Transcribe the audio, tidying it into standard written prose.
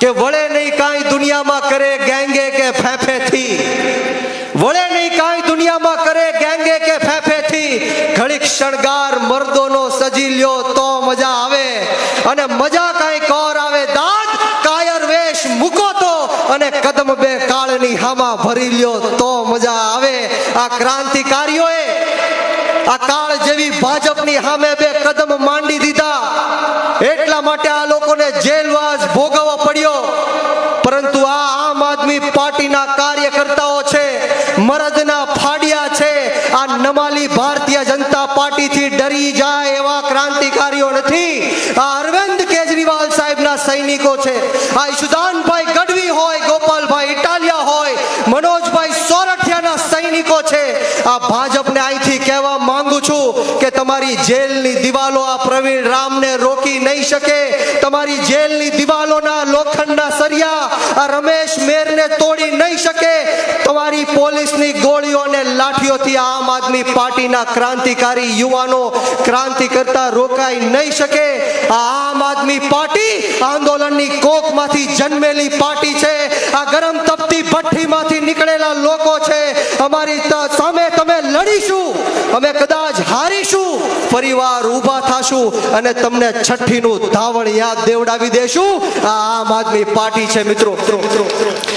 કે વળે નહીં કાંઈ દુનિયામાં કરે ગેંગે કે ફેફેથી, વળે નહીં કાંઈ દુનિયામાં કરે ગેંગે કે ફેફેથી, ઘડીક શણગાર મર્દોનો સજી લ્યો તો મજા આવે, અને મજા કાંઈ કોર આવે દાદ કાયર વેશ મૂકો તો, અને કદમ બે કાળની હામાં ભરી લ્યો તો મજા આવે. આ ક્રાંતિકારીઓએ આ કાળ જેવી ભાજપની સામે બે કદમ માંડી દીધા, એટલા માટે આ લોકોને જેલવાસ ભોગવવો પડ્યો. પરંતુ આ આમ આદમી પાર્ટીના કાર્યકર્તાઓ છે, મરદના ફાડિયા છે, આ નમાલી ભારતીય જનતા પાર્ટીથી ડરી જાય એવા ક્રાંતિકારીઓ નથી. આ અરવિંદ કેજરીવાલ સાહેબના સૈનિકો છે. આ ઈશુદાનભાઈ ગઢવી હોય, ગોપાલભાઈ ઇટાલિયા હોય, મનોજભાઈ સોરઠિયાના સૈનિકો છે. આ ભાજપને અહીંથી કહેવા માંગુ છું કે તમારી જેલની દિવાલો આ પ્રવીણ રામને રોકી નહીં શકે, તમારી જેલની દિવાલોના લોખંડના સરિયા આ રમેશ મેરને તોડી નહીં શકે, તમારી પોલીસની ગોળીઓ અને લાઠીઓથી આમ આદમી પાર્ટીના ક્રાંતિકારી યુવાનો ક્રાંતિ કરતા રોકાઈ નહીં શકે. આ આમ આદમી પાર્ટી આંદોલનની કોખમાંથી જન્મેલી પાર્ટી છે. આ ગરમ તપતી ભઠ્ઠીમાંથી નીકળેલા લોકો છે. અમારી સામે તમે લડીશું, અમે કદાચ હારીશું, ફરીવાર ઊભા થાશું અને તમને છઠ્ઠીનું ધાવણ યાદ દેવડાવી દેશું. આ આમ આદમી પાર્ટી છે મિત્રો.